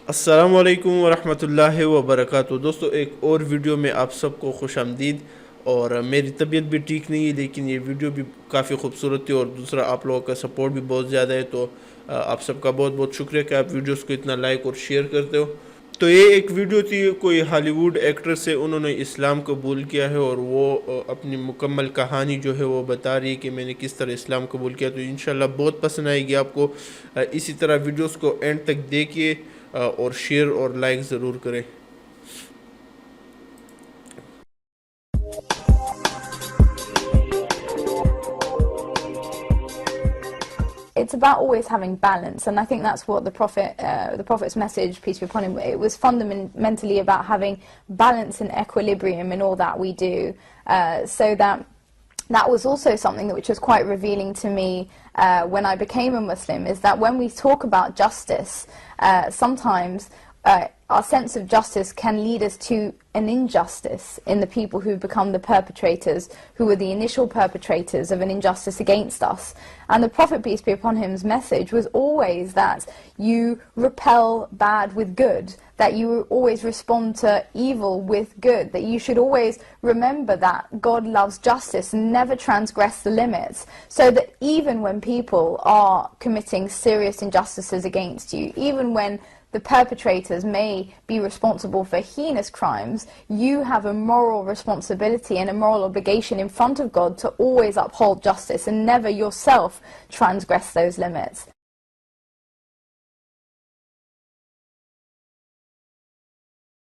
अस्सलामुअलैकुम वरहमतुल्लाहि वबरकातुहू। दोस्तों, एक और वीडियो में आप सबको खुश आमदीद। और मेरी तबीयत भी ठीक नहीं है, लेकिन ये वीडियो भी काफ़ी खूबसूरत थी और दूसरा आप लोगों का सपोर्ट भी बहुत ज़्यादा है। तो आप सबका बहुत बहुत शुक्रिया कि आप वीडियोस को इतना लाइक और शेयर करते हो। तो ये एक वीडियो थी, कोई हॉलीवुड एक्ट्रेस है, उन्होंने इस्लाम कबूल किया है और वो अपनी मुकम्मल कहानी जो है वो बता रही है कि मैंने किस तरह इस्लाम कबूल किया। तो इंशाल्लाह बहुत पसंद आएगी आपको। इसी तरह वीडियोस को एंड तक देखिए और शेयर और लाइक ज़रूर करें। It's about always having balance, and I think that's what the prophet's message, peace be upon him, it was fundamentally about having balance and equilibrium in all that we do. So that was also something which was quite revealing to me when I became a Muslim, is that when we talk about justice, sometimes our sense of justice can lead us to an injustice in the people who become the perpetrators, who were the initial perpetrators of an injustice against us. And the Prophet, peace be upon him's message was always that you repel bad with good, that you always respond to evil with good, that you should always remember that God loves justice and never transgress the limits, so that even when people are committing serious injustices against you, even when the perpetrators may be responsible for heinous crimes, you have a moral responsibility and a moral obligation in front of God to always uphold justice and never yourself transgress those limits.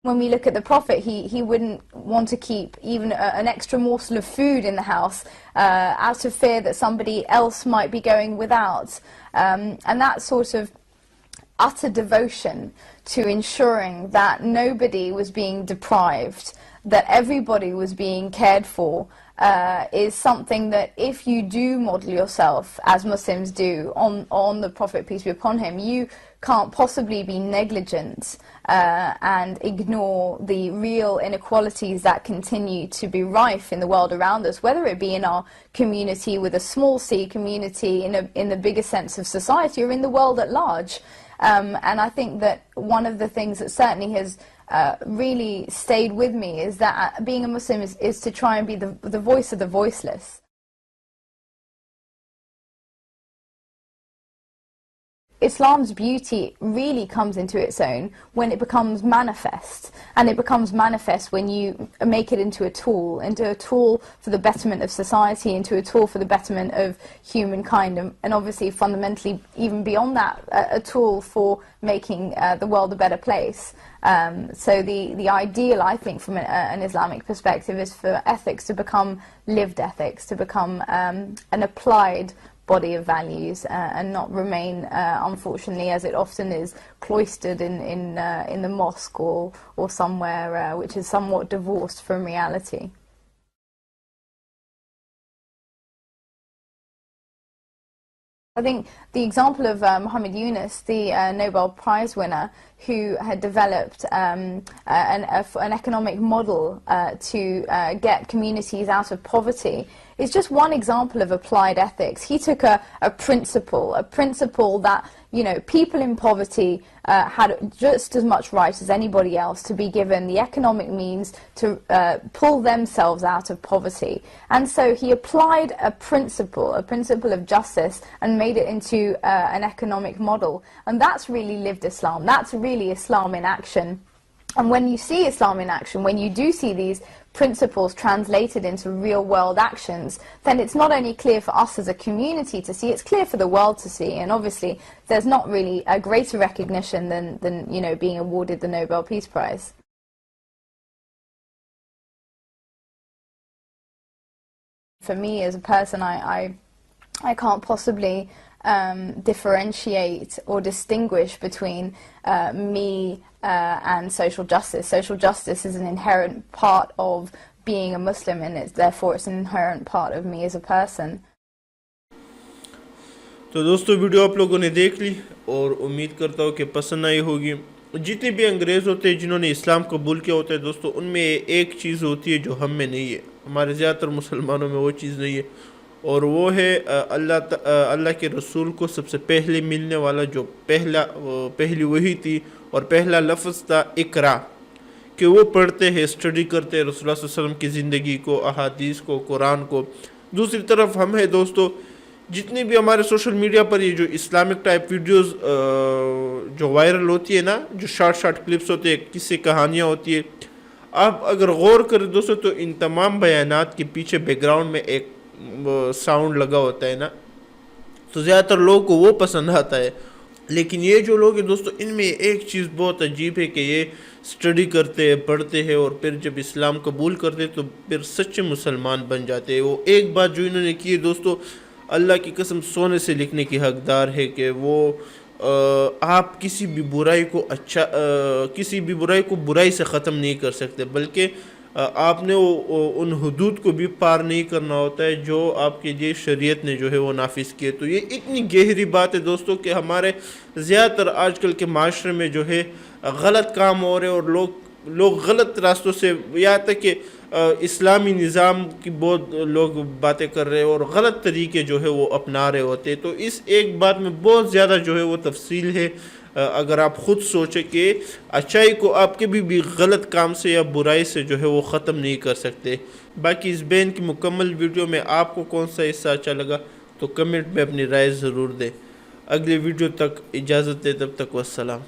When we look at the Prophet, he wouldn't want to keep even an extra morsel of food in the house out of fear that somebody else might be going without. And that sort of utter devotion to ensuring that nobody was being deprived, that everybody was being cared for, is something that if you do model yourself, as Muslims do, on the Prophet, peace be upon him, you can't possibly be negligent and ignore the real inequalities that continue to be rife in the world around us, whether it be in our community with a small c community, in the bigger sense of society, or in the world at large. And I think that one of the things that certainly has really stayed with me is that being a Muslim is to try and be the voice of the voiceless. Islam's beauty really comes into its own when it becomes manifest, and it becomes manifest when you make it into a tool for the betterment of society, into a tool for the betterment of humankind, and obviously fundamentally even beyond that, a tool for making the world a better place. So the ideal, I think, from an Islamic perspective, is for ethics to become lived ethics, to become an applied body of values, and not remain, unfortunately, as it often is, cloistered in the mosque or somewhere which is somewhat divorced from reality. I think the example of Muhammad Yunus, the Nobel Prize winner, who had developed an economic model to get communities out of poverty, is just one example of applied ethics. He took a principle that, you know, people in poverty had just as much right as anybody else to be given the economic means to pull themselves out of poverty. And so he applied a principle of justice, and made it into an economic model. And that's really lived Islam. That's really Islam in action. And when you see Islam in action, when you do see these principles translated into real world actions, then it's not only clear for us as a community to see, it's clear for the world to see. And obviously there's not really a greater recognition than you know, being awarded the Nobel Peace Prize. For me as a person, I can't possibly differentiate or distinguish between me and social justice. Social justice is an inherent part of being a Muslim, and therefore it's an inherent part of me as a person. तो दोस्तों, video आप लोगों ने देख ली और उम्मीद करता हूँ कि पसंद आई होगी। जितने भी अंग्रेज़ होते हैं जिन्होंने इस्लाम कबूल किया होता है दोस्तों, उनमें एक चीज़ होती है जो हम में नहीं है, हमारे ज़्यादातर मुसलमानों में वो चीज़ नहीं है, اور وہ ہے اللہ کے رسول کو سب سے پہلے ملنے والا جو پہلی وحی تھی اور پہلا لفظ تھا اقرا، کہ وہ پڑھتے ہیں، اسٹڈی کرتے ہیں رسول اللہ صلی اللہ علیہ وسلم کی زندگی کو، احادیث کو، قرآن کو۔ دوسری طرف ہم ہیں دوستو، جتنی بھی ہمارے سوشل میڈیا پر یہ جو اسلامک ٹائپ ویڈیوز جو وائرل ہوتی ہے نا، جو شارٹ کلپس ہوتے ہیں، قصے کہانیاں ہوتی ہے، آپ اگر غور کریں دوستو تو ان تمام بیانات کے پیچھے بیک گراؤنڈ میں ایک ساؤنڈ لگا ہوتا ہے نا، تو زیادہ تر لوگوں کو وہ پسند آتا ہے۔ لیکن یہ جو لوگ ہیں دوستو، ان میں ایک چیز بہت عجیب ہے کہ یہ اسٹڈی کرتے ہیں، پڑھتے ہیں، اور پھر جب اسلام قبول کرتے ہیں تو پھر سچے مسلمان بن جاتے ہیں۔ وہ ایک بات جو انہوں نے کی ہے دوستو، اللہ کی قسم سونے سے لکھنے کی حقدار ہے کہ وہ آپ کسی بھی برائی کو برائی سے ختم نہیں کر سکتے، بلکہ آپ نے ان حدود کو بھی پار نہیں کرنا ہوتا ہے جو آپ کے لیے شریعت نے جو ہے وہ نافذ کیے۔ تو یہ اتنی گہری بات ہے دوستو کہ ہمارے زیادہ تر آج کل کے معاشرے میں جو ہے غلط کام ہو رہے، اور لوگ غلط راستوں سے، یہاں تک کہ اسلامی نظام کی بہت لوگ باتیں کر رہے ہیں اور غلط طریقے جو ہے وہ اپنا رہے ہوتے ہیں۔ تو اس ایک بات میں بہت زیادہ جو ہے وہ تفصیل ہے، اگر آپ خود سوچیں کہ اچھائی کو آپ کے بھی غلط کام سے یا برائی سے جو ہے وہ ختم نہیں کر سکتے۔ باقی اس بین کی مکمل ویڈیو میں آپ کو کون سا حصہ اچھا لگا تو کمنٹ میں اپنی رائے ضرور دیں۔ اگلی ویڈیو تک اجازت دے، تب تک والسلام۔